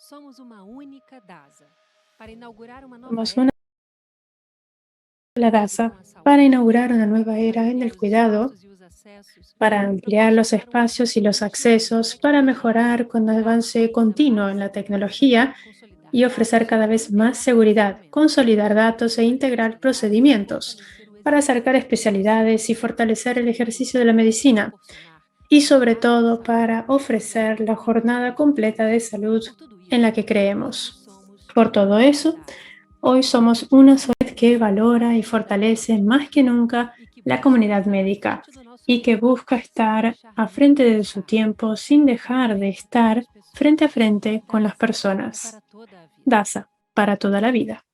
Somos uma única DASA. Para inaugurar uma nova Somos era una sola cuidado com DASA a para saúde, inaugurar una nueva para era en ampliar el os cuidado, espaços e os acessos, para ampliar los proporcionar um espacios y avanço los contínuo na accesos, para tecnologia, mejorar con dar avance ainda continuo mais en la segurança, tecnología consolidar y ofrecer dados cada e vez más integrar seguridad, procedimentos, consolidar datos e para integrar especialidades e procedimientos, fortalecer o para exercício acercar da medicina, especialidades y fortalecer el ejercicio de la para medicina proporcionar a y sobre vanguarda em todo saúde para e a ofrecer la jornada inovação em completa de medicina. salud Por tudo en la isso, que hoje creemos. somos Por uma todo única eso, DASA, hoy uma somos única una sola família que valora y unida pela fortalece más que tecnologia nunca e que la busca comunidad estar à médica frente do nosso y que tempo, busca sem estar deixar a nada frente de su passar, tiempo sin para dejar de frente com estar as pessoas. frente a frente con las DASA é personas. para toda a vida. DASA, para toda la vida.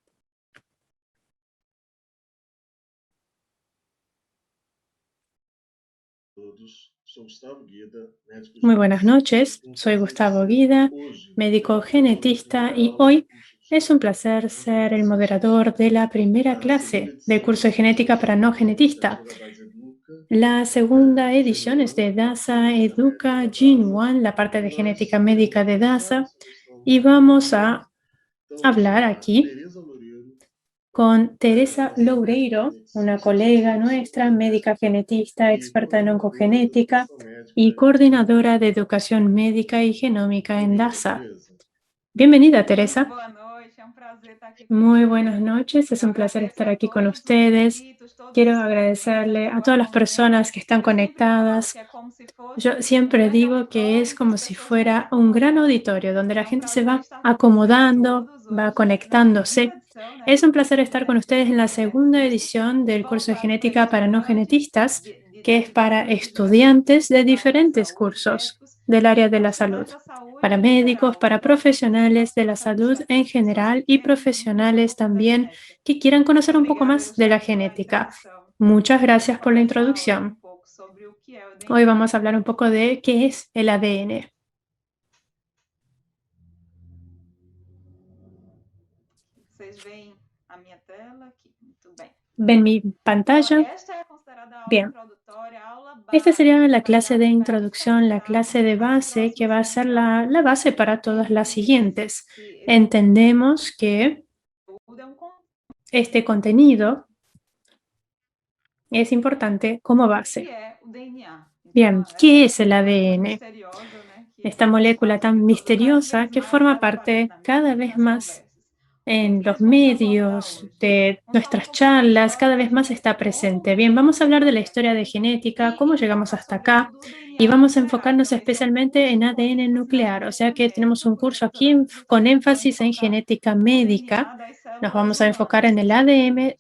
Todos, sou Gustavo Guida, médico Muy buenas geneticista. noches, Um soy prazer Gustavo ser Guida, hoje médico moderador da genetista, primeira y aula do hoy curso de es un genética para placer não ser el genetistas. moderador de la primera A segunda clase de edição curso de desse genética para projeto no de genetistas. iniciativa Base Educa, La segunda Gene edición es One, de a parte DASA genética Educa da Gene DASA, One, la parte e de genética nós médica iremos de conversar DASA, sobre esse y novo vamos projeto. a Então, eu hablar sou a aquí Tereza Loureiro, con Teresa nossa médica Loureiro, una geneticista, colega professora nuestra, médica médica genetista, e experta en coordenadora de oncogenética educação médica y e genômica coordinadora de da DASA. educación médica y genómica en Bem-vinda, DASA. Tereza. Bienvenida, Muito Teresa. boa noite, é um prazer estar aqui com Muy buenas vocês. noches, es Eu un placer agradeço estar a aquí con todos os ustedes. inscritos, todos Quiero os presentes, agradecerle esse a todas las momento. personas que están Eu sempre falo conectadas. que é como se Yo fosse um siempre grande digo que es auditório que as como si pessoas vão se fuera un gran acomodando. auditorio donde la É um gente se prazer va estar com vocês acomodando, todos va hoje, na segunda conectándose. edição, né, Es do un curso placer de estar con Genética ustedes para en la não segunda genetistas, edición del curso de voltado para genética para no estudantes genetistas, que es para de estudiantes diversos de da área da diferentes saúde, cursos médicos del e área de la salud, profissionais da saúde para em médicos, geral. para Então, as pessoas que profesionales de gostam de la saber salud sobre en as pessoas general que y têm um profesionales pouco da también genética. que quieran Muito conocer un poco obrigada, más de la Gustavo, pela genética. introdução. Muchas Hoje eu vou gracias por la falar na aula um introducción. pouco sobre o que é o Hoy DNA. vamos a hablar un poco de qué es el ADN. Vocês veem a minha tela aqui. Muito bem. ¿Ven mi Então, pantalla? esta é considerada a aula Bien. introdutória, a aula Esta sería base, la clase de que vai introducción, la alicerçar clase de as base que próximas va a ser 15 aulas. la base para Tem todas las que esse, siguientes. esse, esse Entendemos que conteúdo é um este contenido es importante como o que base. é o DNA. Bien, Então, ¿qué essa es el molécula ADN? misteriosa, né, que Esta molécula faz com tan que cada misteriosa vez que mais forma ela apareça parte cada vez nas más conversas. O en que los nós vamos abordar medios hoje? de Vamos falar nuestras um pouquinho da charlas, cada história da vez más está genética, presente. como Bien, vamos a hablar surgiu de a la historia de genética genética, cómo e llegamos falar hasta acá, sobretudo do y DNA vamos a nuclear. enfocarnos Então, esse é um especialmente en curso com ADN ênfase na nuclear, o sea genética que tenemos médica, un por curso isso aquí con justamente vamos énfasis en focar genética no médica. DNA das Nos células vamos a enfocar en humanas. el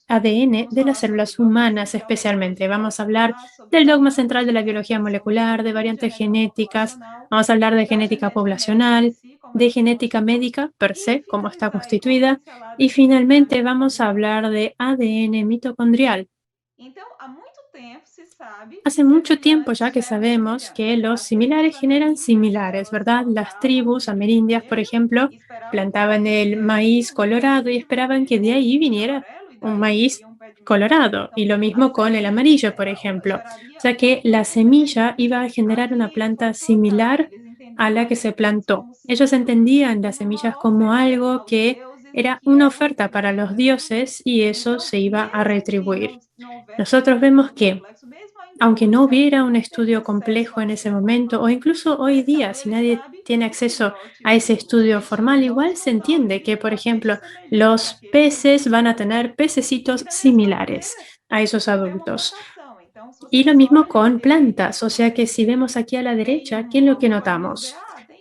ADN Vamos de las falar sobre células dogma humanas central da especialmente. biologia Vamos a hablar molecular, sobre del dogma variantes central de la biología genéticas, sobre molecular, de evolução variantes genética genéticas. populacional, Vamos a hablar de da genética genética médica em poblacional, si, como de ela se genética constitui, médica per e se, cómo está finalizar aí com uma constituida. pincelada Y de DNA finalmente vamos a mitocondrial. hablar de ADN mitocondrial. Então, há muito tempo se sabe Hace que mucho tiempo semelhantes ya que geram sabemos que semelhantes. los As tribos similares generan ameríndias, similares, elas ¿verdad? Las plantavam o tribus milho amerindias, por vermelho ejemplo, e esperavam plantaban colher el de aí maíz um pé de colorado y milho esperaban que vermelho, de ou de ahí milho viniera amarelo, e un daí maíz viria um pé de milho amarelo. colorado. Então, Y lo a mismo con el amarillo, semente por ejemplo. O geraria sea que la planta semilla iba semelhante a generar à una que foi planta plantada. similar Eles a entendiam la que as se sementes plantó. como Ellos sendo entendían las uma semillas maior como oferta algo aos que deuses e era que una eram oferta para los recebidas. dioses y eso Então, se iba a mesmo que retribuir. não houvesse um Nosotros estudo vemos que complexo, mesmo ainda aunque no hoje, hubiera un alguém que teve estudio acesso complejo a en ese estudo momento, o formal, incluso hoy día, si ele nadie sabe tiene que acceso a filhotes ese de estudio formal, peixinhos igual se vão dar entiende origem que, por a peixes ejemplo, semelhantes los àqueles peces van a adultos. tener pececitos Então, eles vão ter similares a esos uma adultos. mutação. Então, se Y lo vocês mismo olham o con DNA, plantas, o sea que si vemos aquí a la tem derecha, ¿qué es lo que alguém pode me dizer, notamos? tem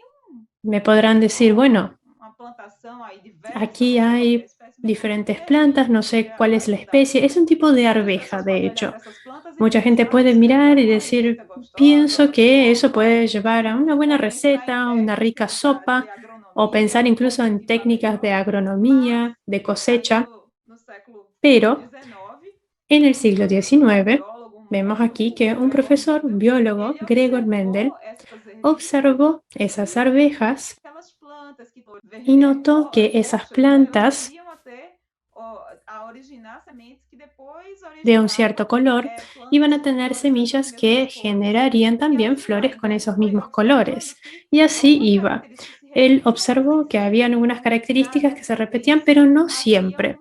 Me podrán decir, bueno, uma plantação aí diversa, aquí não sei qual que é a hay espécie, mas tem um diferentes plantas, no terrível, que sé é a cuál es la vaidade. especie, es un tipo de Muitas arveja, pessoas de podem olhar hecho. para essas plantas e Mucha gente pensar puede que mirar y é uma decir, receita gostosa, pienso uma que eso sopa, puede llevar a una buena ou pensar em receta, una rica técnicas de sopa, o pensar agronomia incluso en técnicas de competitiva, agronomía, mas de aí cosecha, no século pero XIX, en el um siglo professor, um XIX biólogo, um vemos músico, aquí que o un Gregor profesor Mendel, biólogo, ele Gregor observou Mendel, estas ervilhas observó esas e arvejas aquelas plantas que y notó que esas roxas, né, elas plantas tendiam a ter a originar sementes que depois de un cierto originavam color iban plantas a com tener flores dessas semillas mesmas que cores. generarían E también assim flores vai. con Então ele esos foi mismos observando colores. que Y así algumas iba. características él observó que había algunas características que se repetían, pero no siempre.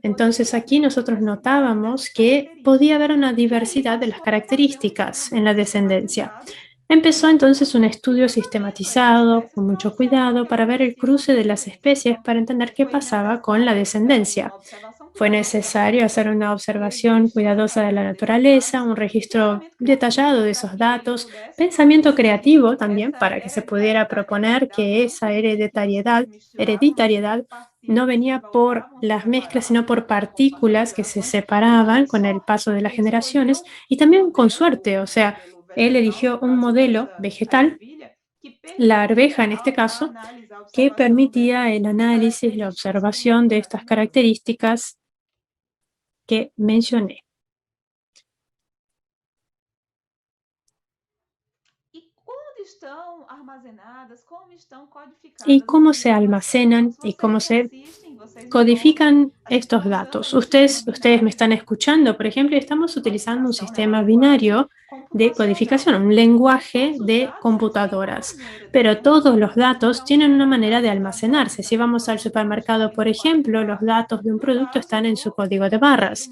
Entonces aquí nosotros notábamos que podía haber una diversidad de las características en la descendencia. Empezó entonces un estudio sistematizado, con mucho cuidado, para ver el cruce de las especies para entender qué pasaba con la descendencia. Fue necesario hacer una observación cuidadosa de la naturaleza, un registro detallado de esos datos, pensamiento creativo también para que se pudiera proponer que esa hereditariedad no venía por las mezclas, sino por partículas que se separaban con el paso de las generaciones y también con suerte. O sea, él eligió un modelo vegetal, la arveja en este caso, que permitía el análisis, la observación de estas características que mencioné. ¿Y cómo se almacenan y cómo se codifican estos datos? Ustedes me están escuchando, por ejemplo, y estamos utilizando un sistema binario de codificación, un lenguaje de computadoras, pero todos los datos tienen una manera de almacenarse. Si vamos al supermercado, por ejemplo, los datos de un producto están en su código de barras.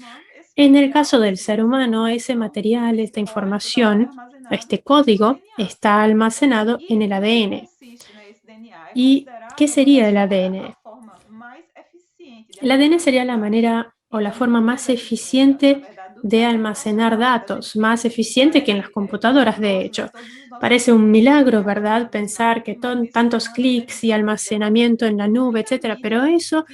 En el caso del ser humano, ese material, esta información, este código está almacenado en el ADN. ¿Y qué sería el ADN? El ADN sería la manera o la forma más eficiente de almacenar datos, más eficiente que en las computadoras, de hecho. Parece un milagro, ¿verdad? Pensar que tantos clics y almacenamiento en la nube, etcétera, pero eso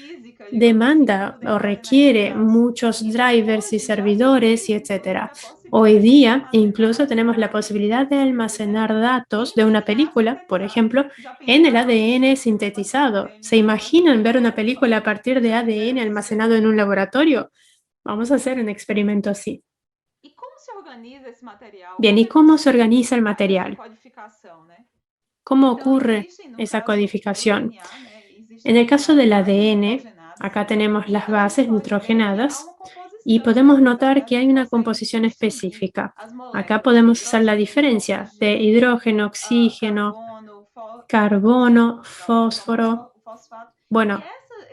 demanda o requiere muchos drivers y servidores y etcétera. Hoy día incluso tenemos la posibilidad de almacenar datos de una película, por ejemplo, en el ADN sintetizado. ¿Se imaginan ver una película a partir de ADN almacenado en un laboratorio? Vamos a hacer un experimento así. Bien, ¿y cómo se organiza el material? ¿Cómo ocurre esa codificación? En el caso del ADN, acá tenemos las bases nitrogenadas y podemos notar que hay una composición específica. Acá podemos hacer la diferencia de hidrógeno, oxígeno, carbono, fósforo, bueno,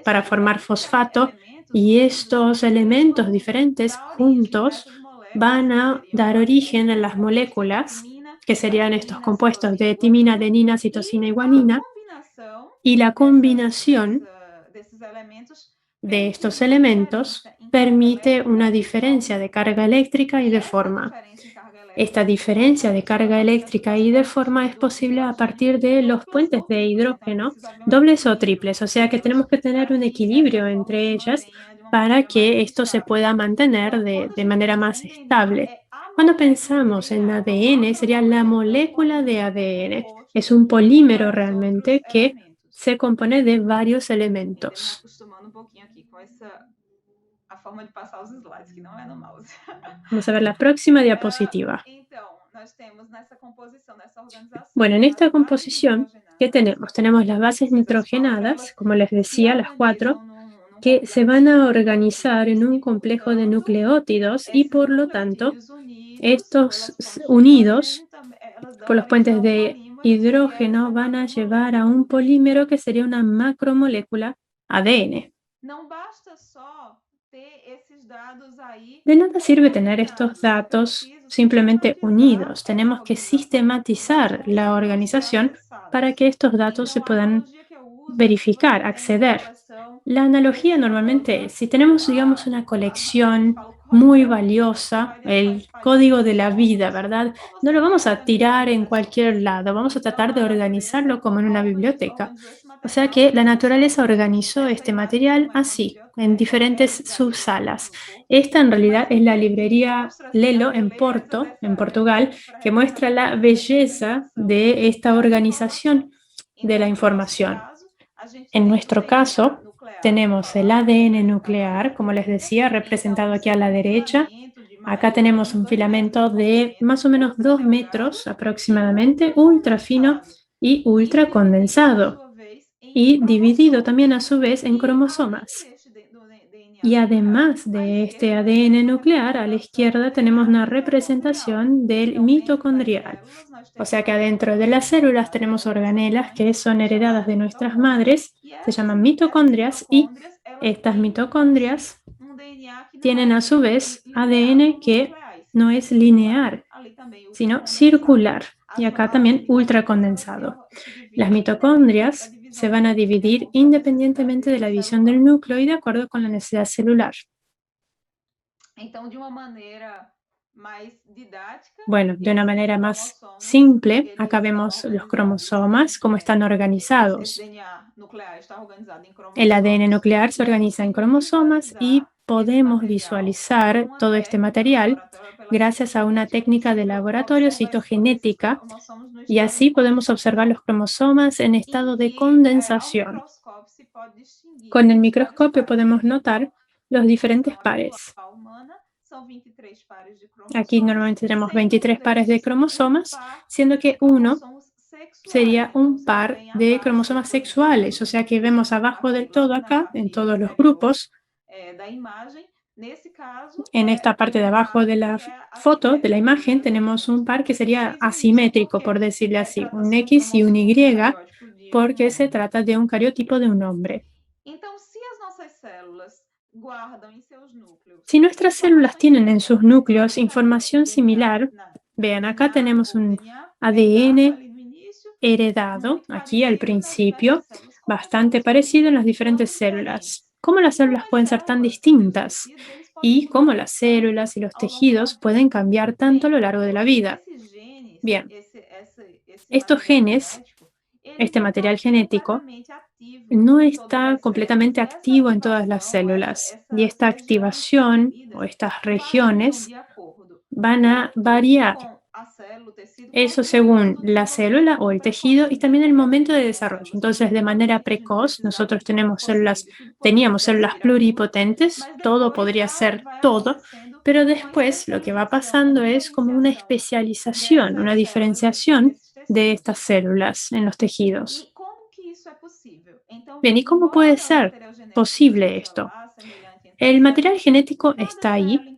para formar fosfato, y estos elementos diferentes juntos van a dar origen a las moléculas, que serían estos compuestos de timina, adenina, citosina y guanina, y la combinación de estos elementos permite una diferencia de carga eléctrica y de forma. Esta diferencia de carga eléctrica y de forma es posible a partir de los puentes de hidrógeno, dobles o triples, o sea que tenemos que tener un equilibrio entre ellas para que esto se pueda mantener de manera más estable. Cuando pensamos en ADN, sería la molécula de ADN. Es un polímero realmente que se compone de varios elementos. Vamos a ver la próxima diapositiva. Bueno, en esta composición, ¿qué tenemos? Tenemos las bases nitrogenadas, como les decía, las 4, que se van a organizar en un complejo de nucleótidos y por lo tanto, estos unidos por los puentes de hidrógeno van a llevar a un polímero que sería una macromolécula ADN. De nada sirve tener estos datos simplemente unidos. Tenemos que sistematizar la organización para que estos datos se puedan verificar, acceder. La analogía normalmente es, si tenemos, digamos, una colección muy valiosa, el código de la vida, ¿verdad? No lo vamos a tirar en cualquier lado, vamos a tratar de organizarlo como en una biblioteca. O sea que la naturaleza organizó este material así, en diferentes subsalas. Esta en realidad es la librería Lelo en Porto, en Portugal, que muestra la belleza de esta organización de la información. En nuestro caso, tenemos el ADN nuclear, como les decía, representado aquí a la derecha. Acá tenemos un filamento de más o menos 2 metros aproximadamente, ultra fino y ultra condensado, y dividido también a su vez en cromosomas. Y además de este ADN nuclear, a la izquierda tenemos una representación del mitocondrial. O sea que adentro de las células tenemos organelas que son heredadas de nuestras madres, se llaman mitocondrias, y estas mitocondrias tienen a su vez ADN que no es lineal, sino circular, y acá también ultracondensado. Las mitocondrias se van a dividir independientemente de la división del núcleo y de acuerdo con la necesidad celular. Bueno, de una manera más simple, acá vemos los cromosomas, cómo están organizados. El ADN nuclear se organiza en cromosomas y podemos visualizar todo este material gracias a una técnica de laboratorio citogenética, y así podemos observar los cromosomas en estado de condensación. Con el microscopio podemos notar los diferentes pares. Aquí normalmente tenemos 23 pares de cromosomas, siendo que uno sería un par de cromosomas sexuales, o sea que vemos abajo del todo acá, en todos los grupos, en esta parte de abajo de la foto, de la imagen, tenemos un par que sería asimétrico, por decirlo así, un X y un Y, porque se trata de un cariotipo de un hombre. Si nuestras células tienen en sus núcleos información similar, vean, acá tenemos un ADN heredado, aquí al principio, bastante parecido en las diferentes células. ¿Cómo las células pueden ser tan distintas? Y cómo las células y los tejidos pueden cambiar tanto a lo largo de la vida. Bien, estos genes, este material genético, no está completamente activo en todas las células, y esta activación o estas regiones van a variar. Eso según la célula o el tejido y también el momento de desarrollo. Entonces, de manera precoz, nosotros teníamos células pluripotentes, todo podría ser todo, pero después lo que va pasando es como una especialización, una diferenciación de estas células en los tejidos. Bien, ¿y cómo puede ser posible esto? El material genético está ahí,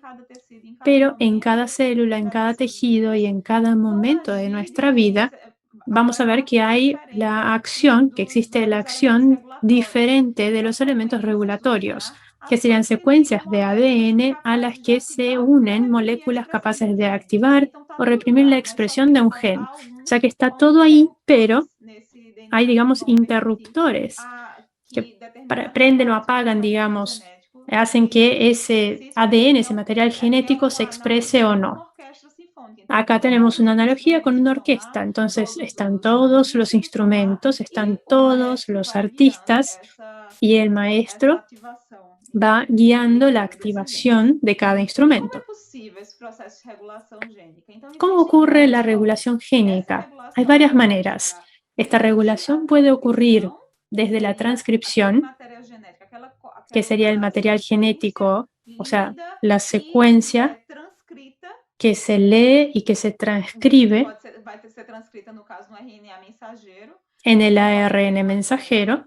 pero en cada célula, en cada tejido y en cada momento de nuestra vida, vamos a ver que hay que existe la acción diferente de los elementos regulatorios, que serían secuencias de ADN a las que se unen moléculas capaces de activar o reprimir la expresión de un gen. O sea que está todo ahí, pero hay, digamos, interruptores que prenden o apagan, digamos, hacen que ese ADN, ese material genético, se exprese o no. Acá tenemos una analogía con una orquesta, entonces están todos los instrumentos, están todos los artistas y el maestro va guiando la activación de cada instrumento. ¿Cómo ocurre la regulación génica? Hay varias maneras. Esta regulación puede ocurrir desde la transcripción, que sería el material genético, o sea, la secuencia que se lee y que se transcribe en el ARN mensajero.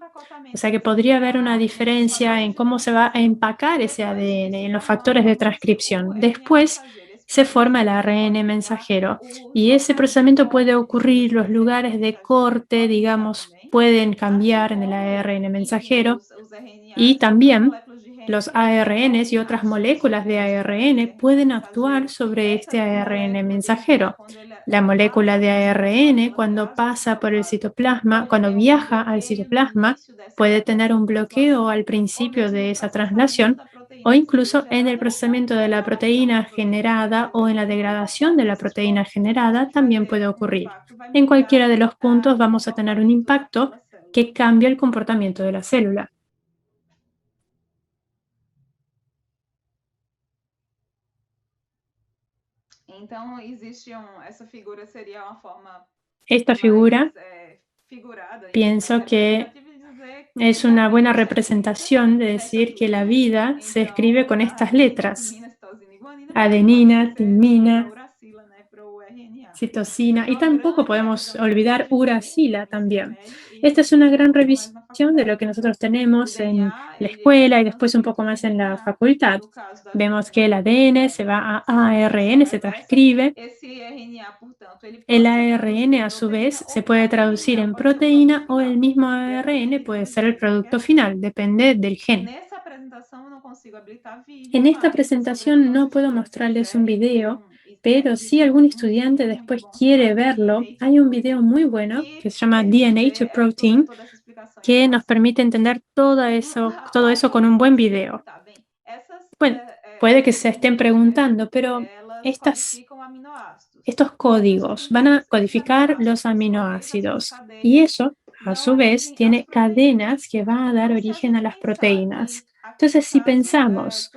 O sea que podría haber una diferencia en cómo se va a empacar ese ADN, en los factores de transcripción. Después se forma el ARN mensajero y ese procesamiento puede ocurrir, los lugares de corte, digamos, pueden cambiar en el ARN mensajero, y también los ARNs y otras moléculas de ARN pueden actuar sobre este ARN mensajero. La molécula de ARN, cuando pasa por el citoplasma, cuando viaja al citoplasma, puede tener un bloqueo al principio de esa traslación o incluso en el procesamiento de la proteína generada o en la degradación de la proteína generada también puede ocurrir. En cualquiera de los puntos vamos a tener un impacto que cambia el comportamiento de la célula. Esta figura, pienso que es una buena representación de decir que la vida se escribe con estas letras: adenina, timina, citosina, y tampoco podemos olvidar uracila también. Esta es una gran revisión de lo que nosotros tenemos en la escuela y después un poco más en la facultad. Vemos que el ADN se va a ARN, se transcribe. El ARN, a su vez, se puede traducir en proteína o el mismo ARN puede ser el producto final, depende del gen. En esta presentación no puedo mostrarles un video, pero si algún estudiante después quiere verlo, hay un video muy bueno que se llama DNA to Protein, que nos permite entender todo eso con un buen video. Bueno, puede que se estén preguntando, pero estos códigos van a codificar los aminoácidos y eso, a su vez, tiene cadenas que van a dar origen a las proteínas. Entonces, si pensamos,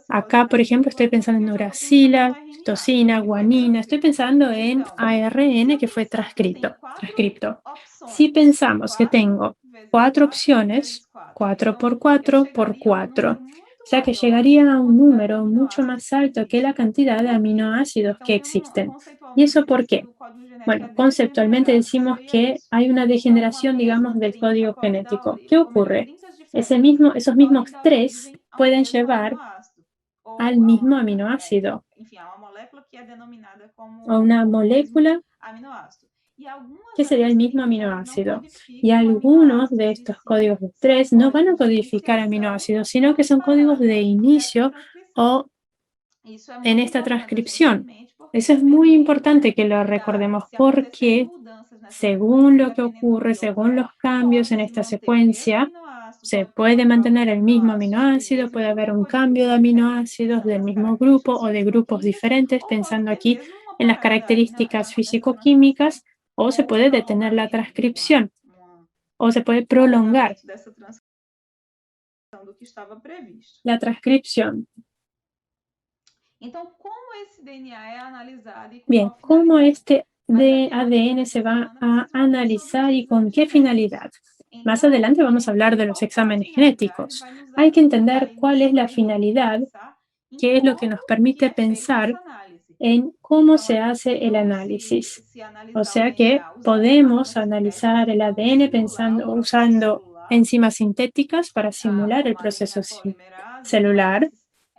acá, por ejemplo, estoy pensando en uracila, citosina, guanina, estoy pensando en ARN que fue transcripto. Si pensamos que tengo 4 opciones, 4 por 4 por 4, o sea que llegaría a un número mucho más alto que la cantidad de aminoácidos que existen. ¿Y eso por qué? Bueno, conceptualmente decimos que hay una degeneración, digamos, del código genético. ¿Qué ocurre? Esos mismos 3 pueden llevar al mismo aminoácido o una molécula que sería el mismo aminoácido. Y algunos de estos códigos de 3 no van a codificar aminoácidos, sino que son códigos de inicio o en esta transcripción. Eso es muy importante que lo recordemos porque según lo que ocurre, según los cambios en esta secuencia, se puede mantener el mismo aminoácido, puede haber un cambio de aminoácidos del mismo grupo o de grupos diferentes, pensando aquí en las características físico-químicas, o se puede detener la transcripción, o se puede prolongar la transcripción. Bien, ¿cómo este ADN se va a analizar y con qué finalidad? Más adelante vamos a hablar de los exámenes genéticos. Hay que entender cuál es la finalidad, qué es lo que nos permite pensar en cómo se hace el análisis. O sea que podemos analizar el ADN usando enzimas sintéticas para simular el proceso celular,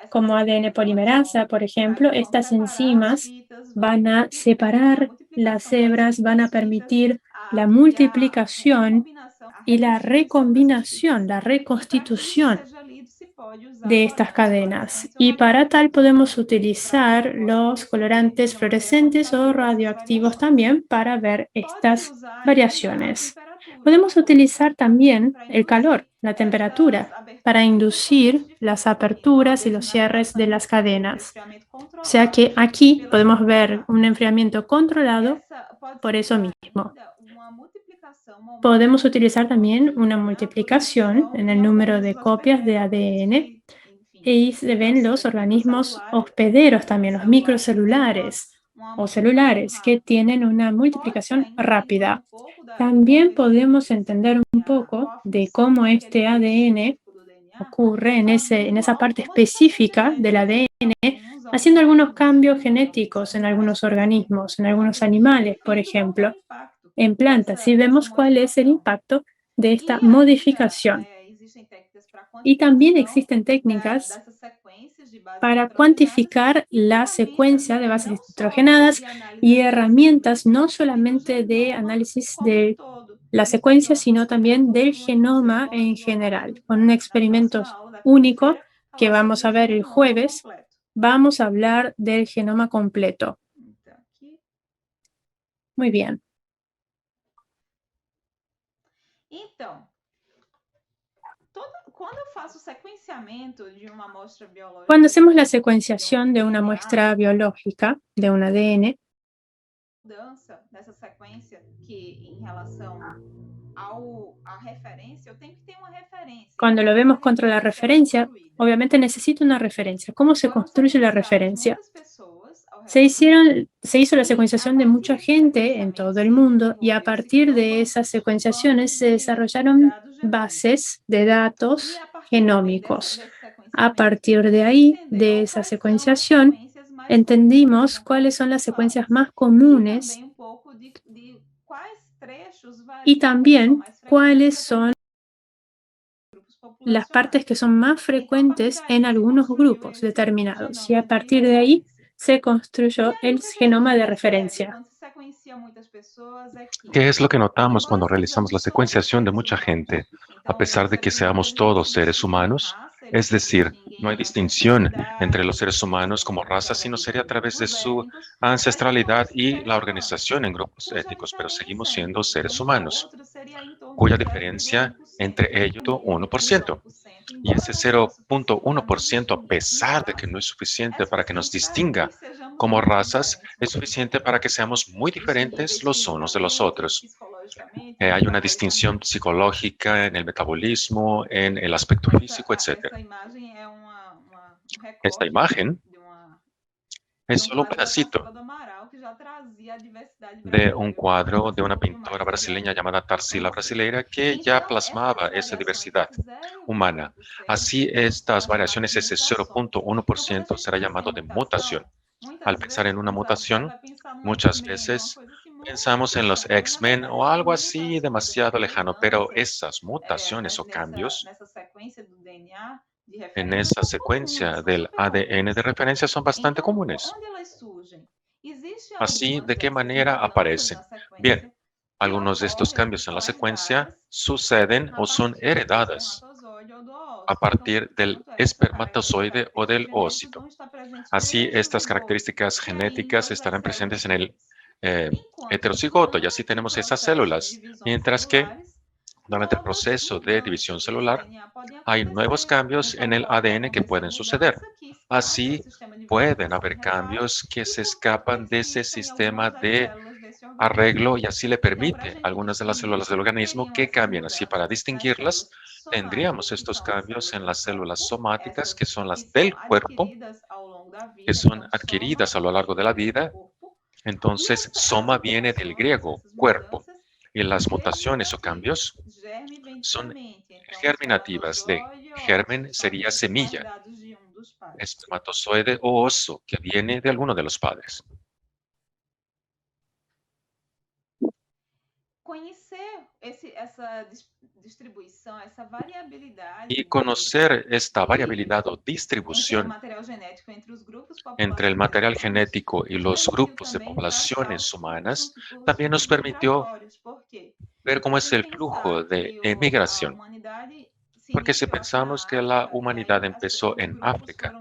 como ADN polimerasa, por ejemplo. Estas enzimas van a separar las hebras, van a permitir la multiplicación y la recombinación, la reconstitución de estas cadenas. Y para tal podemos utilizar los colorantes fluorescentes o radioactivos también para ver estas variaciones. Podemos utilizar también el calor, la temperatura, para inducir las aperturas y los cierres de las cadenas. O sea que aquí podemos ver un enfriamiento controlado por eso mismo. Podemos utilizar también una multiplicación en el número de copias de ADN y se ven los organismos hospederos también, los microcelulares o celulares que tienen una multiplicación rápida. También podemos entender un poco de cómo este ADN ocurre en esa parte específica del ADN, haciendo algunos cambios genéticos en algunos organismos, en algunos animales, por ejemplo, en plantas, y vemos cuál es el impacto de esta modificación. Y también existen técnicas para cuantificar la secuencia de bases nitrogenadas y herramientas no solamente de análisis de la secuencia, sino también del genoma en general. Con un experimento único que vamos a ver el jueves, vamos a hablar del genoma completo. Muy bien. Cuando hacemos la secuenciación de una muestra biológica, de un ADN, cuando lo vemos contra la referencia, obviamente necesito una referencia. ¿Cómo se construye la referencia? Se hizo la secuenciación de mucha gente en todo el mundo y a partir de esas secuenciaciones se desarrollaron bases de datos genómicos. A partir de ahí, de esa secuenciación, entendimos cuáles son las secuencias más comunes y también cuáles son las partes que son más frecuentes en algunos grupos determinados. Y a partir de ahí se construyó el genoma de referencia. ¿Qué es lo que notamos cuando realizamos la secuenciación de mucha gente? A pesar de que seamos todos seres humanos, es decir, no hay distinción entre los seres humanos como raza, sino sería a través de su ancestralidad y la organización en grupos étnicos, pero seguimos siendo seres humanos, cuya diferencia entre ellos es 1%. Y ese 0.1%, a pesar de que no es suficiente para que nos distinga como razas, es suficiente para que seamos muy diferentes los unos de los otros. Hay una distinción psicológica en el metabolismo, en el aspecto físico, etc. Esta imagen es solo un pedacito de un cuadro de una pintora brasileña llamada Tarsila Brasileira que ya plasmaba esa diversidad humana. Así, estas variaciones, ese 0.1% será llamado de mutación. Al pensar en una mutación, muchas veces pensamos en los X-Men o algo así demasiado lejano, pero esas mutaciones o cambios en esa secuencia del ADN de referencia son bastante comunes. Así, ¿de qué manera aparecen? Bien, algunos de estos cambios en la secuencia suceden o son heredadas a partir del espermatozoide o del ócito. Así, estas características genéticas estarán presentes en el heterocigoto y así tenemos esas células, mientras que durante el proceso de división celular hay nuevos cambios en el ADN que pueden suceder. Así, pueden haber cambios que se escapan de ese sistema de arreglo y así le permite a algunas de las células del organismo que cambien. Así, para distinguirlas, tendríamos estos cambios en las células somáticas, que son las del cuerpo, que son adquiridas a lo largo de la vida. Entonces, soma viene del griego cuerpo y las mutaciones o cambios son germinativas. De germen sería semilla, espermatozoide o oso, que viene de alguno de los padres. Y conocer esta variabilidad o distribución entre el material genético y los grupos de poblaciones humanas también nos permitió ver cómo es el flujo de emigración. Porque si pensamos que la humanidad empezó en África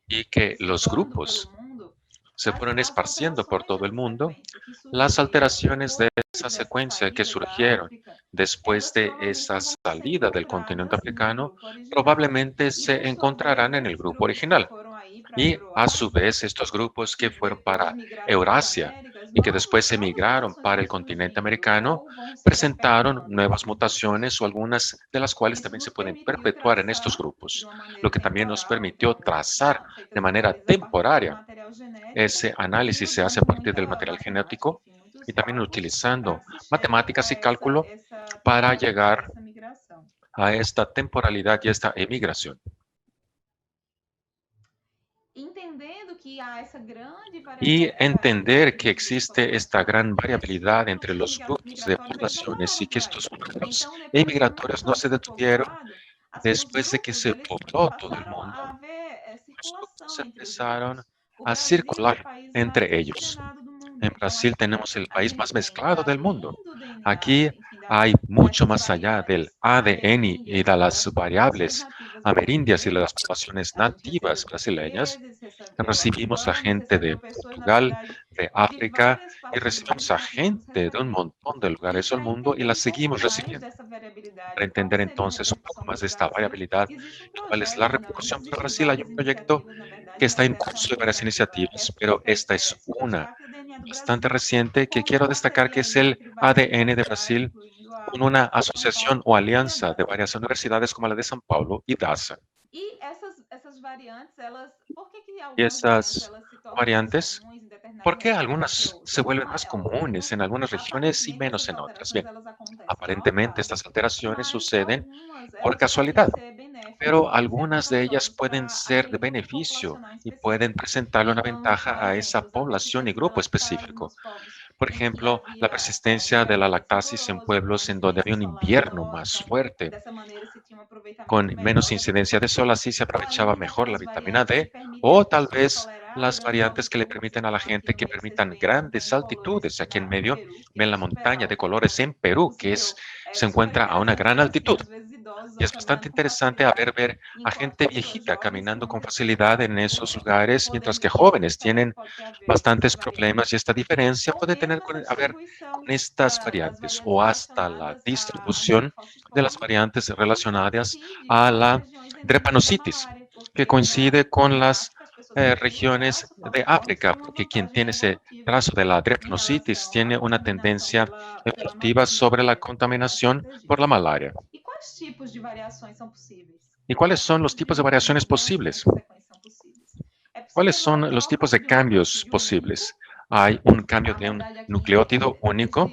y que los grupos se fueron esparciendo por todo el mundo, las alteraciones de esa secuencia que surgieron después de esa salida del continente africano probablemente se encontrarán en el grupo original. Y a su vez, estos grupos que fueron para Eurasia y que después emigraron para el continente americano, presentaron nuevas mutaciones o algunas de las cuales también se pueden perpetuar en estos grupos, lo que también nos permitió trazar de manera temporaria. Ese análisis se hace a partir del material genético y también utilizando matemáticas y cálculo para llegar a esta temporalidad y esta emigración. Y entender que existe esta gran variabilidad entre los grupos de poblaciones y que estos flujos emigratorios no se detuvieron después de que se pobló todo el mundo. Los grupos empezaron a circular entre ellos. En Brasil tenemos el país más mezclado del mundo. Aquí hay mucho más allá del ADN y de las variables amerindias y de las poblaciones nativas brasileñas. Recibimos a gente de Portugal, de África y recibimos a gente de un montón de lugares del mundo y la seguimos recibiendo. Para entender entonces un poco más de esta variabilidad y cuál es la repercusión para Brasil, hay un proyecto que está en curso de varias iniciativas, pero esta es una bastante reciente que quiero destacar, que es el ADN de Brasil, con una asociación o alianza de varias universidades como la de São Paulo y DASA. Y esas variantes, ¿por qué algunas se vuelven más comunes en algunas regiones y menos en otras? Bien, aparentemente estas alteraciones suceden por casualidad. pero algunas de ellas pueden ser de beneficio y pueden presentarle una ventaja a esa población y grupo específico. Por ejemplo, la persistencia de la lactasis en pueblos en donde había un invierno más fuerte, con menos incidencia de sol, así se aprovechaba mejor la vitamina D, o tal vez las variantes que le permiten a la gente que permitan grandes altitudes. Aquí en medio ven la montaña de colores en Perú, que se encuentra a una gran altitud. Y es bastante interesante ver a gente viejita caminando con facilidad en esos lugares, mientras que jóvenes tienen bastantes problemas. Y esta diferencia puede tener con estas variantes o hasta la distribución de las variantes relacionadas a la drepanositis, que coincide con las regiones de África, porque quien tiene ese trazo de la drepanositis tiene una tendencia evolutiva sobre la contaminación por la malaria. ¿Y cuáles son los tipos de variaciones posibles? ¿Cuáles son los tipos de cambios posibles? Hay un cambio de un nucleótido único,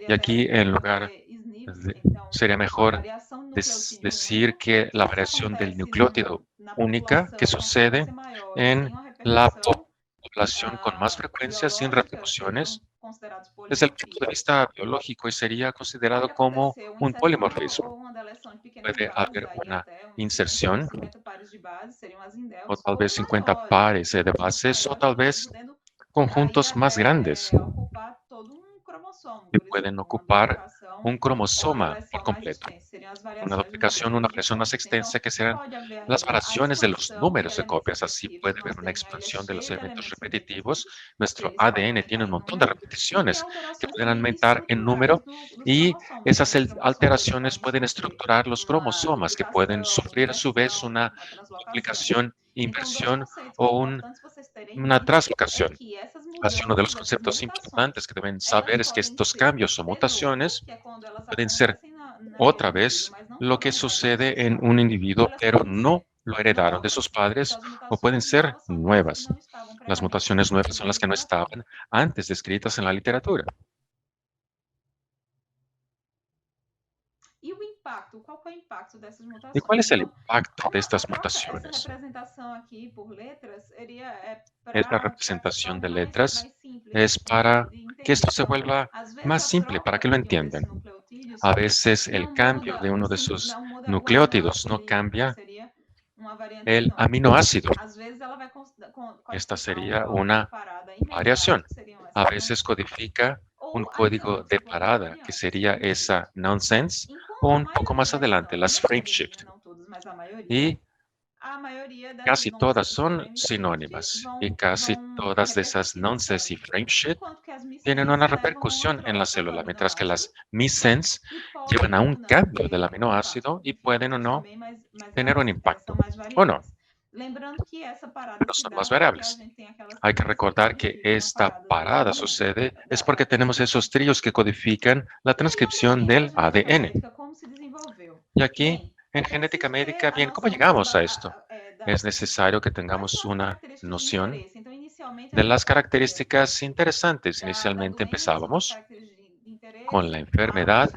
y aquí en lugar sería mejor decir que la variación del nucleótido única que sucede en la población con más frecuencia sin reproducciones, desde el punto de vista biológico, y sería considerado como un polimorfismo. Puede haber una inserción, o tal vez 50 pares de bases, o tal vez conjuntos más grandes que pueden ocupar un cromosoma por completo. Una duplicación, una variación más extensa, que serán las variaciones de los números de copias. Así puede haber una expansión de los elementos repetitivos. Nuestro ADN tiene un montón de repeticiones que pueden aumentar en número, y esas alteraciones pueden estructurar los cromosomas, que pueden sufrir a su vez una duplicación, inversión o una translocación. Así, uno de los conceptos importantes que deben saber es que estos cambios o mutaciones pueden ser otra vez lo que sucede en un individuo, pero no lo heredaron de sus padres, o pueden ser nuevas. Las mutaciones nuevas son las que no estaban antes descritas en la literatura. ¿Y cuál es el impacto de estas mutaciones? Esta representación de letras es para que esto se vuelva más simple, para que lo entiendan. A veces el cambio de uno de sus nucleótidos no cambia el aminoácido. Esta sería una variación. A veces codifica un código de parada, que sería esa nonsense, o un poco más adelante, las frameshift. Y casi todas son sinónimas, y casi todas de esas nonsense y frameshift tienen una repercusión en la célula, mientras que las missense llevan a un cambio del aminoácido y pueden o no tener un impacto, o no. Pero son más variables. Hay que recordar que esta parada sucede es porque tenemos esos trillos que codifican la transcripción del ADN. Y aquí, en genética médica, bien, ¿cómo llegamos a esto? Es necesario que tengamos una noción de las características interesantes. Inicialmente empezábamos con la enfermedad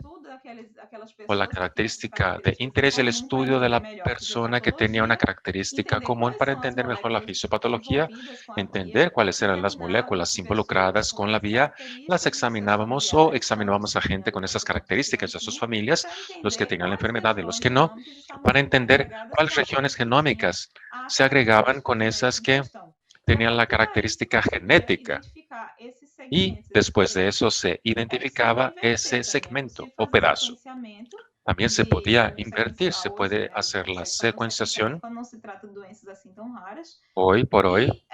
o la característica de interés, el estudio de la persona que tenía una característica común para entender mejor la fisiopatología, entender cuáles eran las moléculas involucradas con la vía, las examinábamos o examinábamos a gente con esas características, a sus familias, los que tenían la enfermedad y los que no, para entender cuáles regiones genómicas se agregaban con esas que tenían la característica genética. Y después de eso se identificaba ese segmento o pedazo. También se podía invertir, se puede hacer la secuenciación. Hoy por hoy.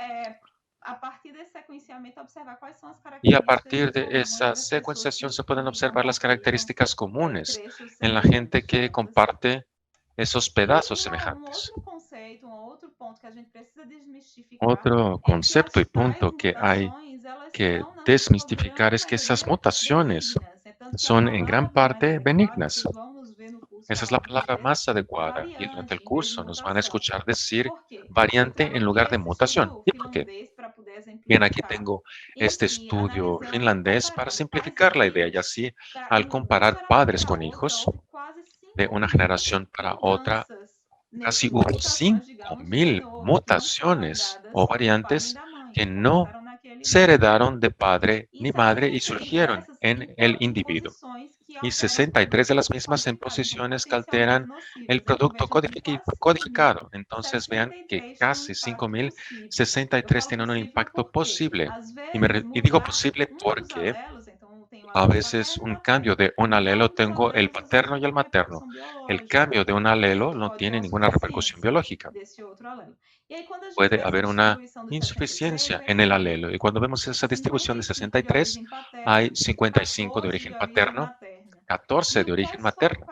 Y a partir de esa secuenciación se pueden observar las características comunes en la gente que comparte esos pedazos semejantes. Otro concepto y punto que hay que desmistificar es que esas mutaciones son en gran parte benignas. Esa es la palabra más adecuada, y durante el curso nos van a escuchar decir variante en lugar de mutación. ¿Y por qué? Bien, aquí tengo este estudio finlandés para simplificar la idea, y así, al comparar padres con hijos de una generación para otra, casi hubo 5.000 mutaciones o variantes que no se heredaron de padre ni madre y surgieron en el individuo. Y 63 de las mismas en posiciones que alteran el producto codificado. Entonces vean que casi 5.063 tienen un impacto posible. Y digo posible porque a veces un cambio de un alelo tengo el paterno y el materno. El cambio de un alelo no tiene ninguna repercusión biológica. Puede haber una insuficiencia en el alelo. Y cuando vemos esa distribución de 63, hay 55 de origen paterno, 14 de origen materno.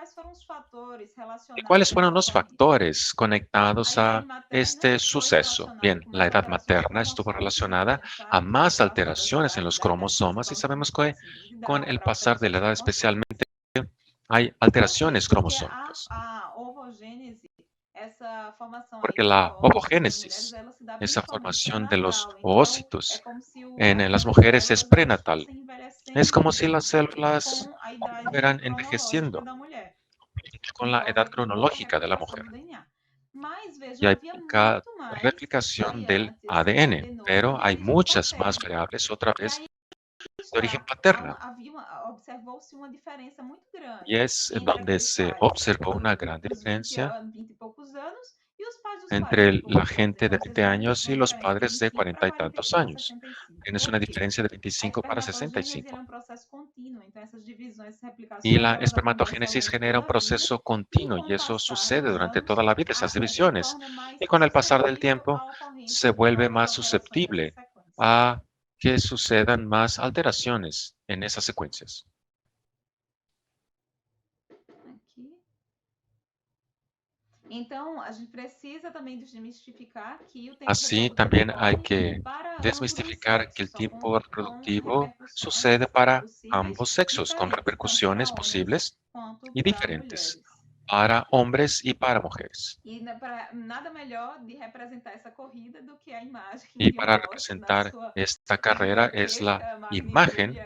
¿Y cuáles fueron los factores conectados a este suceso? Bien, la edad materna estuvo relacionada a más alteraciones en los cromosomas y sabemos que con el pasar de la edad especialmente hay alteraciones cromosómicas. Porque la ovogénesis, esa formación de los oocitos en las mujeres es prenatal. Es como si las células fueran envejeciendo con la edad cronológica de la mujer. Y hay poca replicación del ADN, pero hay muchas más variables, otra vez, de origen paterno. Y es donde se observó una gran diferencia entre la gente de 20 años y los padres de 40 y tantos años. Tienes una diferencia de 25 para 65. Y la espermatogénesis genera un proceso continuo y eso sucede durante toda la vida, esas divisiones. Y con el pasar del tiempo se vuelve más susceptible a que sucedan más alteraciones en esas secuencias. Así también hay que desmistificar que el tiempo reproductivo sucede para ambos sexos, con repercusiones posibles y diferentes para hombres y para mujeres. Y para representar esta carrera es la imagen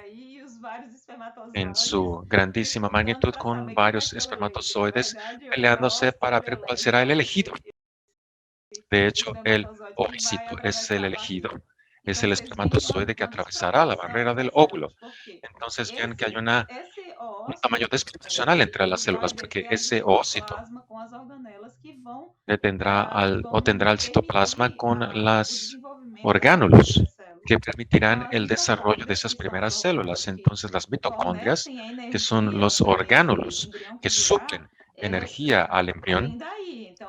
en su grandísima magnitud con varios espermatozoides peleándose para ver cuál será el elegido. De hecho, el ovocito es el elegido. Es el espermatozoide que atravesará la barrera del óvulo. Entonces vean que hay un tamaño desproporcional entre las células porque ese ovocito tendrá el citoplasma con los orgánulos que permitirán el desarrollo de esas primeras células. Entonces las mitocondrias, que son los orgánulos que suplen energía al embrión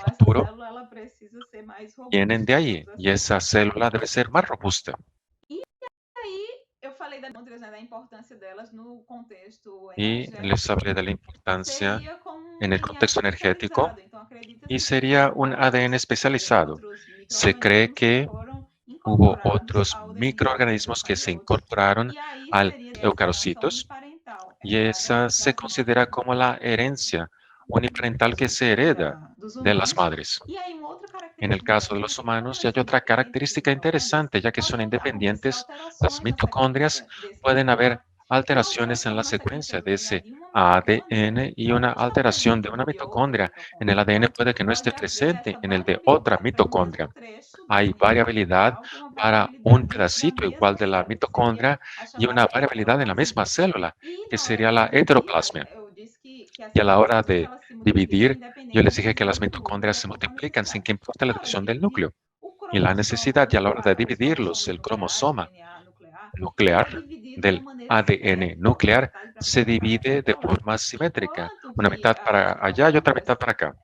futuro, vienen de ahí y esa célula debe ser más robusta. Y les hablé de la importancia en el contexto energético y sería un ADN especializado. Se cree que hubo otros microorganismos que se incorporaron al eucarocitos y esa se considera como la herencia uniparental que se hereda de las madres. En el caso de los humanos, ya hay otra característica interesante, ya que son independientes, las mitocondrias pueden haber alteraciones en la secuencia de ese ADN y una alteración de una mitocondria en el ADN puede que no esté presente en el de otra mitocondria. Hay variabilidad para un pedacito igual de la mitocondria y una variabilidad en la misma célula, que sería la heteroplasmia. Y a la hora de dividir, yo les dije que las mitocondrias se multiplican sin que importe la división del núcleo. Y la necesidad, y a la hora de dividirlos, el cromosoma nuclear del ADN nuclear se divide de forma simétrica. Una mitad para allá y otra mitad para acá.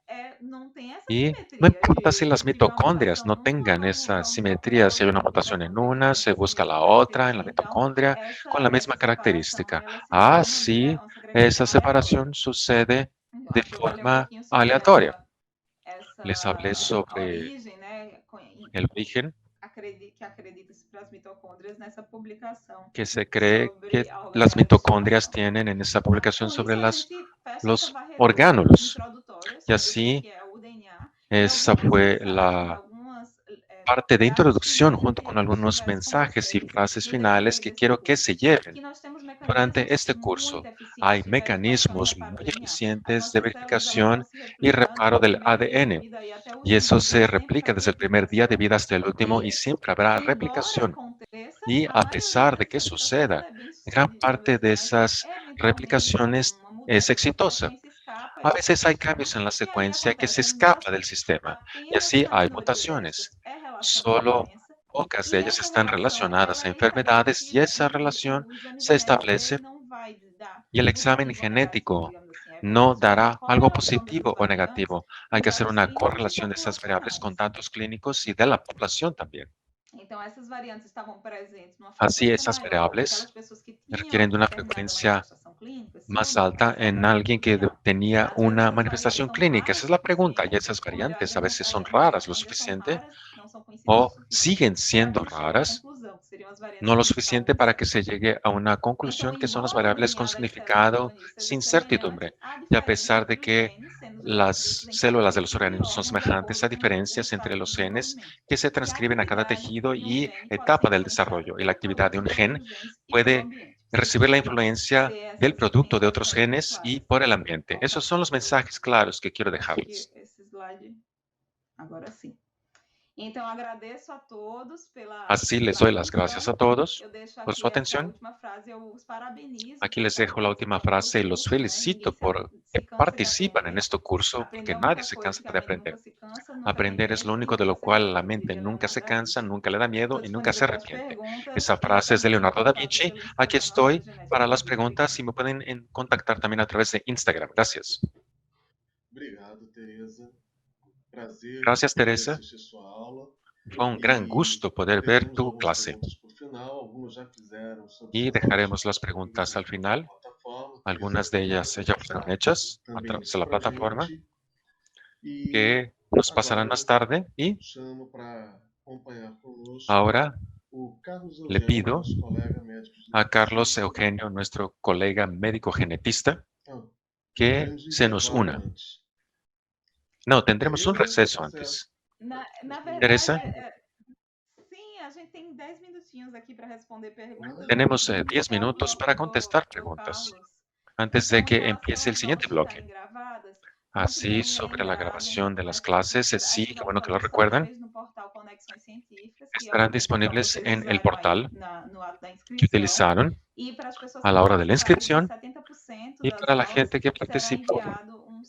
Y no importa si las mitocondrias no tengan esa simetría, si hay una mutación en una, se busca la otra en la mitocondria con la misma característica. Así, esa separación sucede de forma aleatoria. Les hablé sobre el origen que se cree que las mitocondrias tienen en esa publicación sobre los orgánulos. Y así, esa fue la parte de introducción junto con algunos mensajes y frases finales que quiero que se lleven. Durante este curso hay mecanismos muy eficientes de verificación y reparo del ADN, y eso se replica desde el primer día de vida hasta el último y siempre habrá replicación. Y a pesar de que suceda, gran parte de esas replicaciones es exitosa. A veces hay cambios en la secuencia que se escapa del sistema y así hay mutaciones. Solo pocas de ellas están relacionadas a enfermedades y esa relación se establece y el examen genético no dará algo positivo o negativo. Hay que hacer una correlación de esas variables con datos clínicos y de la población también. Así, esas variables requieren de una frecuencia más alta en alguien que tenía una manifestación clínica. Esa es la pregunta. Y esas variantes a veces son raras lo suficiente o siguen siendo raras, no lo suficiente para que se llegue a una conclusión que son las variables con significado sin certidumbre. Y a pesar de que las células de los organismos son semejantes, hay diferencias entre los genes que se transcriben a cada tejido y etapa del desarrollo. Y la actividad de un gen puede recibir la influencia del producto de otros genes y por el ambiente. Esos son los mensajes claros que quiero dejarles. Así les doy las gracias a todos por su atención. Aquí les dejo la última frase y los felicito por que participan en este curso, porque nadie se cansa de aprender. Aprender es lo único de lo cual la mente nunca se cansa, nunca le da miedo y nunca se arrepiente. Esa frase es de Leonardo da Vinci. Aquí estoy para las preguntas y me pueden contactar también a través de Instagram. Gracias. Gracias, Teresa. Fue un gran gusto poder ver tu clase. Y dejaremos las preguntas al final. Algunas de ellas ya fueron hechas a través de la plataforma, que nos pasarán más tarde. Y ahora le pido a Carlos Eugenio, nuestro colega médico genetista, que se nos una. No, tendremos un receso antes. Teresa. Tenemos 10 minutos para contestar preguntas antes de que empiece el siguiente bloque. Así, sobre la grabación de las clases, sí, qué bueno que lo recuerdan. Estarán disponibles en el portal que utilizaron a la hora de la inscripción y para la gente que participó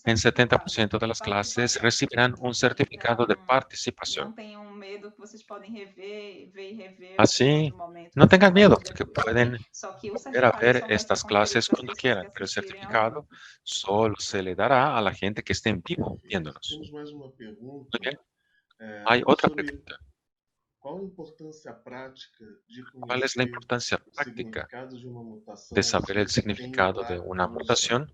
en 70% de las clases recibirán un certificado de participación. Así, no tengan miedo, porque pueden volver a ver estas clases cuando quieran, pero el certificado solo se le dará a la gente que esté en vivo viéndonos. Muy bien. Hay otra pregunta. ¿Cuál es la importancia práctica de saber el significado de una mutación?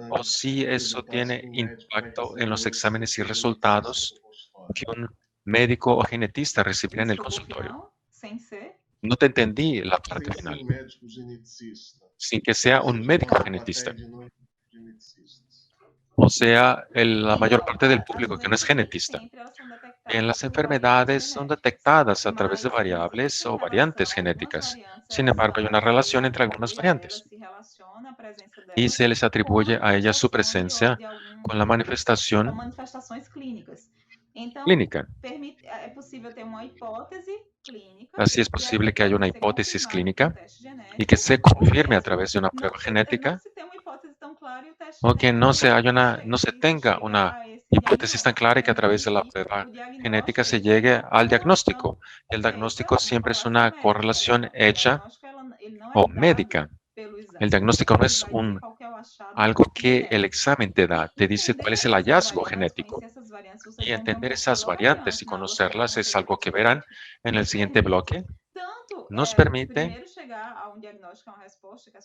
O si eso tiene impacto en los exámenes y resultados que un médico o genetista recibirá en el consultorio. No te entendí la parte final. Sin que sea un médico genetista. O sea, la mayor parte del público que no es genetista. Las enfermedades son detectadas a través de variables o variantes genéticas. Sin embargo, hay una relación entre algunas variantes. Y se les atribuye a ellas su presencia con la manifestación clínica. Así es posible que haya una hipótesis clínica y que se confirme a través de una prueba genética, o que no se tenga una hipótesis tan clara y que a través de la prueba genética se llegue al diagnóstico. El diagnóstico siempre es una correlación hecha o médica. El diagnóstico no es algo que el examen te da, te dice cuál es el hallazgo genético. Y entender esas variantes y conocerlas es algo que verán en el siguiente bloque. Nos permite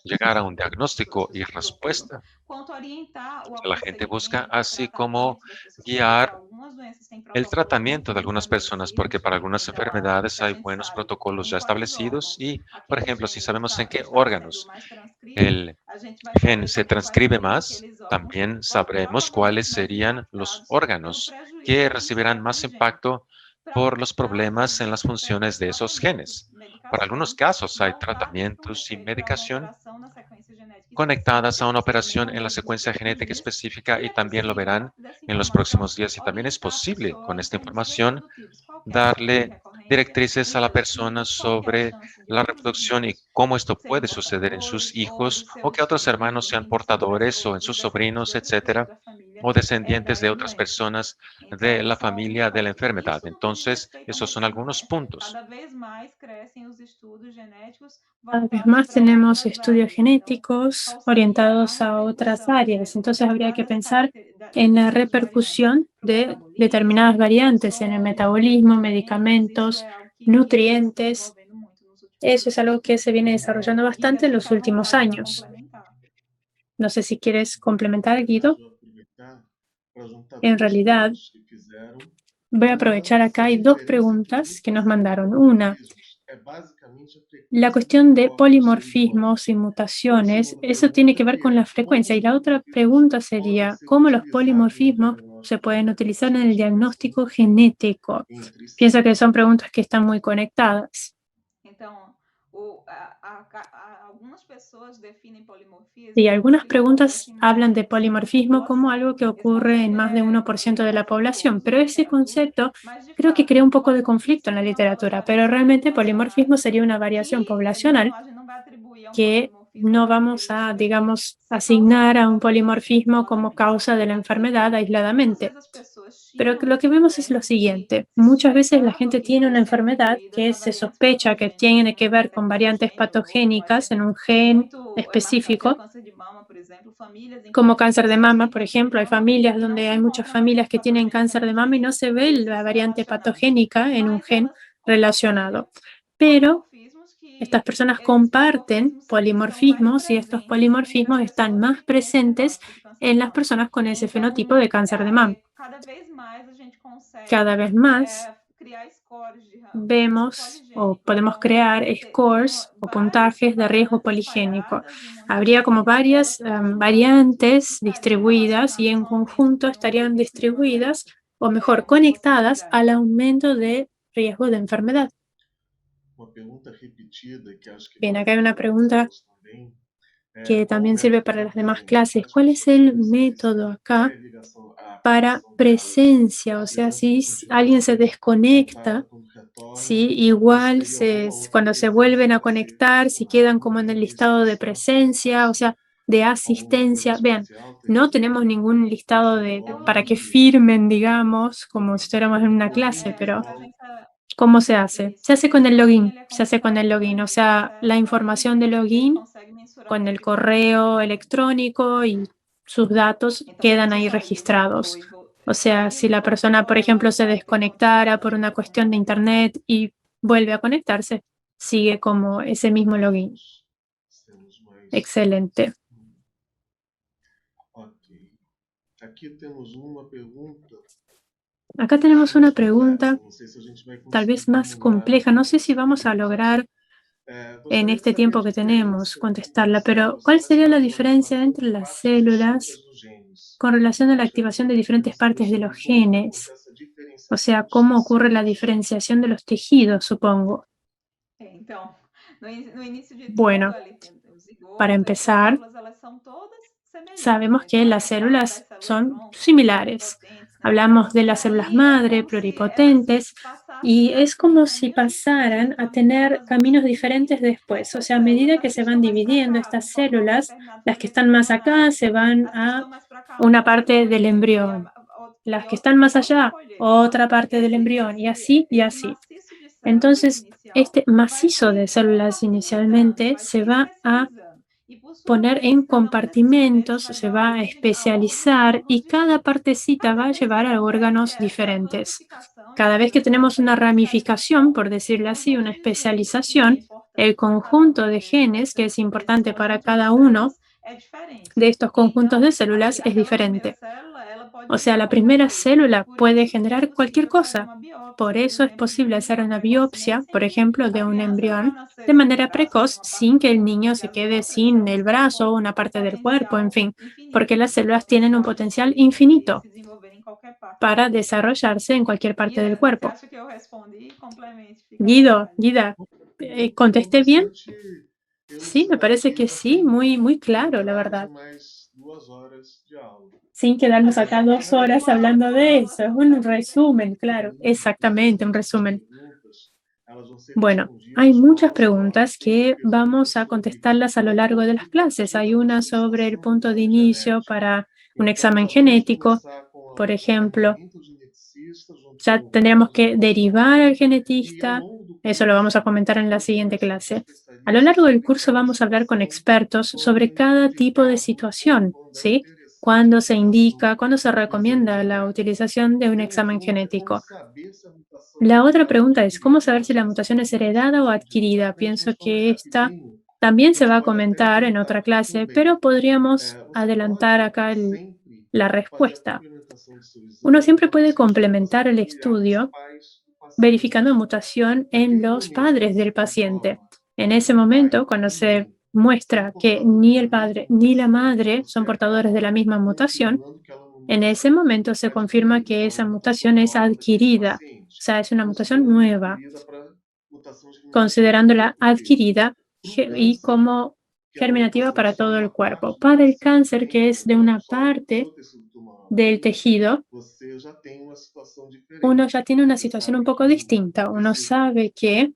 llegar a un diagnóstico y respuesta que la gente busca, así como guiar el tratamiento de algunas personas, porque para algunas enfermedades hay buenos protocolos ya establecidos y, por ejemplo, si sabemos en qué órganos el gen se transcribe más, también sabremos cuáles serían los órganos que recibirán más impacto por los problemas en las funciones de esos genes. para algunos casos hay tratamientos y para medicación alteração na sequência genética conectadas a una operación específica, en la secuencia genética específica y también lo possível, verán dessa en los informação, próximos días. Y también es orientar a posible con pessoa esta em diferentes información subtipos. Qual que é a darle recorrência directrices a la dos persona subtipos, qual que é a sobre chance de la um dos reproducción y irmãos cómo esto puede serem suceder en sus portadores, ou hijos dos o que seus otros hermanos filhos, sean enfim, portadores o en dos sus descendentes sobrinos, de outras pessoas etcétera, da família o descendientes da de otras doença. personas de Então, la são familia de la enfermedad. isso no que diz Entonces, respeito à esos son medicina, algunos né? puntos. Cada vez mais crecem os estudos genéticos Cada vez voltados más para tenemos outras estudios áreas. Então, genéticos qual seria a orientados a otras repercussão áreas. Entonces habría que dadas pensar en la dessas variantes repercusión para o de metabolismo, determinadas variantes en el sono, metabolismo, medicamentos? Isso medicamentos, é algo que vem se nutrientes. desenvolvendo muito nos últimos Eso es anos. algo que se viene desarrollando bastante en Guida, los fica à últimos vontade para años. complementar. No sé si quieres complementar, Guido. Caso aproveitar para juntar En duas realidad, perguntas que fizeram. voy a Uma, aprovechar acá. a Hay dos diferença entre preguntas que nos grupos e mandaron. Una, polimorfismos é basicamente a la frequência de cuestión de cópias ou de polimorfismos y cópias. Uma mutaciones, segunda eso tiene pergunta que ver que con la é como frecuencia. os Y la otra polimorfismos pregunta podem sería, ser ¿cómo los utilizados no polimorfismos se diagnóstico pueden utilizar en de el diferença diagnóstico genético? entre si. Pienso que son preguntas que están muy conectadas. Então, algumas pessoas definem polimorfismo Y como algunas aquilo que preguntas acontece em mais hablan de de 1% da polimorfismo como população. algo que Esse ocurre en conceito más de 1% de la población, pero ese correto, concepto mas de creo que fato, crea un poco de nós conflicto en la temos aquelas literatura, pero variações realmente polimorfismo populacionais sería una variación que poblacional a gente não vai atribuir a um que polimorfismo a no vamos a, característica que digamos, ser asignar causada a un da doença polimorfismo como isoladamente. causa de la enfermedad Muitas aisladamente. vezes as pessoas Pero tinham lo que esse vemos es critério lo de siguiente. se Muchas veces la suspeitava gente que tiene una fossem enfermedad atribuídas que a se variantes sospecha que patogênicas tiene em que um ver con determinado variantes gene ou outro, como patogénicas en un gen muito marcante é o específico, câncer de mama, por exemplo, famílias em que como as cáncer de pessoas mama, têm por câncer de ejemplo. Hay mama familias e não donde se hay muchas encontra uma familias variante que tienen patogênica cáncer no de mama y gene no se ve la desses variante relacionados. patogénica en un Mas gen elas relacionado. compartilham Pero polimorfismos estas que personas esses comparten polimorfismos são mais polimorfismos y estos presentes entre as polimorfismos están pessoas más que têm esse presentes diagnóstico de câncer de en las mama. personas con ese fenotipo Então, de cáncer de mama. cada vez mais a gente Cada consegue vez más criar scores de risco vemos o poligênico. podemos Então, crear tem scores o várias puntajes de riesgo variantes poligénico. espalhadas e muitas Habría como varias delas juntamente variantes estariam distribuidas y relacionadas en a um aumento conjunto estarían de uma distribuidas o mejor uma conectadas possibilidade. al aumento de riesgo de enfermedad. Uma pergunta repetida que acho que Bien, vale acá hay para una as pregunta aulas também. que Qual o también sirve método para para las demás presença? clases. As ¿Cuál es pessoas el querem saber se método tem acá a para aplicação delas, presencia? a O sea, presença si continua alguien se sendo desconecta, contada quando retornam, sí, ou se igual teria alguma outra cuando se presença vuelven a para ser conectar, si mencionada, quedan alguma como en el listado de registração, presencia, o sea, de alguma coisa asistencia. Vean, especial, no teria tenemos ningún listado protocolo para que que firmen, digamos, como si estuviéramos en una o clase, pero protocolo ¿cómo se hace? Se hace Isso, con o el login login, ele é se hace con el conectado, login, né? o Ele sea, la acessa ali información de e ele login consegue mensurar con o el nível de risco. correo electrónico y sus datos Então, se a quedan pessoa ahí saiu, voltou registrados. e O sea, saiu si do la persona, por protocolo, ela ejemplo, não se vai ter condição desconectara de por una continuar. cuestión de internet y vuelve a conectarse, sigue como ese mismo login. temos mais. Excelente. Ok. Aqui temos uma pergunta. Acá tenemos una Mais pregunta complexa. Não sei se a gente vai tal vez conseguir más terminar compleja. No sé si nesse vamos a período. lograr en Gostaria de este saber a tiempo que tenemos diferença contestarla, entre pero células ¿cuál sería la relacionadas com a diferencia entre ativação de las partes distintas células dos genes. con relación a la Acho que activación de seria diferentes interessante partes de los saber como que genes? acontece a O diferenciação sea, dos ¿cómo ocurre la tecidos. diferenciación de los tejidos, supongo? Então, no início de tudo, Bueno, ali tem o para zigoto, essas empezar, células, elas são todas semelhantes. sabemos que Então, a las gente fala das células células son tronco, similares. pluripotentes, né? Hablamos de E las células aí é madre, como se elas pluripotentes, passassem y a es como ter si caminhos diferentes pasaran a à medida que tener elas vão caminos dividirem diferentes después. O essas sea, a células. medida que As que se estão van mais para dividiendo cá vão estas formar um células, determinado las que período están más acá embrionário. se van As que a estão mais para cá, um una outro parte del folheto embrión. Las e que están más outro allá, folheto. otra Então, parte del embrión, y así y esse así. maciço de células Entonces, inicial este vai macizo de se células compartimentando, inicialmente vai se se va a especializando. E, por sua poner vez, en cada um desses filetes compartimentos, vai se dar va a origem a especializar y órgãos cada distintos. partecita va Cada a vez que llevar a acontece órganos essa diferentes. ramificação de Cada vez que células, tenemos essa una ramificación, especialização, por decirlo nós así, vamos una dizer que o que é especialización, el importante para cada conjunto um de genes que es desses importante para conjuntos de cada uno células é diferente. de estos conjuntos Então, de células es aquela primeira diferente. célula, ela pode O sea, gerar la qualquer primera coisa. célula Por puede isso que é generar cualquier possível fazer cosa. uma biópsia, Por por eso es exemplo, de um posible hacer embrião una biopsia, precocemente, sem por que ejemplo, a de un criança vá embrión nascer de sem um manera braço, sem precoz, uma parte sin do que el corpo, niño porque se as quede outras sin el células têm brazo o una um parte del cuerpo, en potencial fin, porque infinito, las um células tienen un potencial potencial de infinito se desenvolver em qualquer parte do para corpo. desarrollarse en cualquier parte del Guida, você cuerpo. acha que eu respondi? Complemente, fica à Guido, vontade. Guida, ¿Contesté bien? Sí, me parece que sí, muy, muy claro, la verdad. Sin quedarnos acá 2 horas hablando de eso. Es un resumen, claro. Exactamente, un resumen. Bueno, hay muchas preguntas que vamos a contestarlas a lo largo de las clases. Hay una sobre el punto de inicio para un examen genético, por ejemplo. Ya tendríamos que derivar al genetista. Eso lo vamos a comentar en la siguiente clase. A lo largo del curso vamos a hablar con expertos sobre cada tipo de situación, ¿sí? Cuándo se indica, cuándo se recomienda la utilización de un examen genético. La otra pregunta es, ¿cómo saber si la mutación es heredada o adquirida? Pienso que esta también se va a comentar en otra clase, pero podríamos adelantar acá la respuesta. Uno siempre puede complementar el estudio verificando mutación en los padres del paciente. En ese momento, cuando se muestra que ni el padre ni la madre son portadores de la misma mutación, en ese momento se confirma que esa mutación es adquirida, o sea, es una mutación nueva, considerándola adquirida y como germinativa para todo el cuerpo. Para el cáncer, que es de una parte del tejido, uno ya tiene una situación un poco distinta. Uno sabe que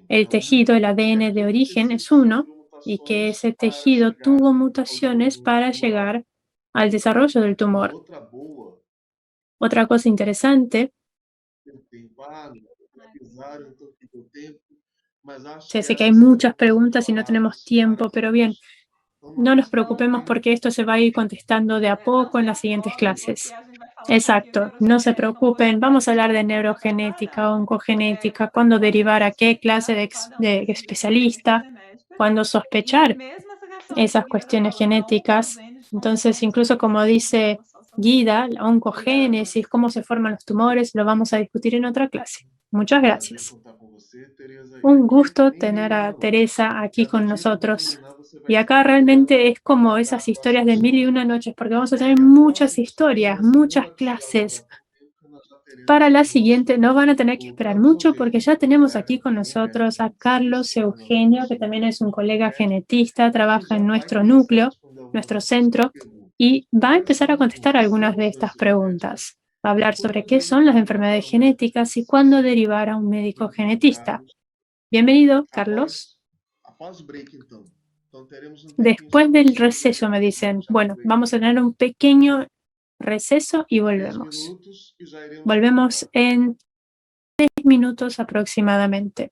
el tejido, el ADN de origen es uno y que ese tejido tuvo mutaciones para llegar al desarrollo del tumor. Otra cosa interesante, sé que hay muchas preguntas y no tenemos tiempo, pero bien, no nos preocupemos porque esto se va a ir contestando de a poco en las siguientes clases. Exacto, no se preocupen, vamos a hablar de neurogenética, oncogenética, cuándo derivar a qué clase de especialista, cuándo sospechar esas cuestiones genéticas. Entonces, incluso como dice Guida, la oncogénesis, cómo se forman los tumores, lo vamos a discutir en otra clase. Muchas gracias. Un gusto tener a Teresa aquí con nosotros. Y acá realmente es como esas historias de 1001 noches, porque vamos a tener muchas historias, muchas clases. Para la siguiente no van a tener que esperar mucho porque ya tenemos aquí con nosotros a Carlos Eugenio, que también es un colega genetista, trabaja en nuestro núcleo, nuestro centro, y va a empezar a contestar algunas de estas preguntas. Va a hablar sobre qué son las enfermedades genéticas y cuándo derivar a un médico genetista. Bienvenido, Carlos. Después del receso, me dicen. Bueno, vamos a tener un pequeño receso y volvemos. Volvemos en 6 minutos aproximadamente.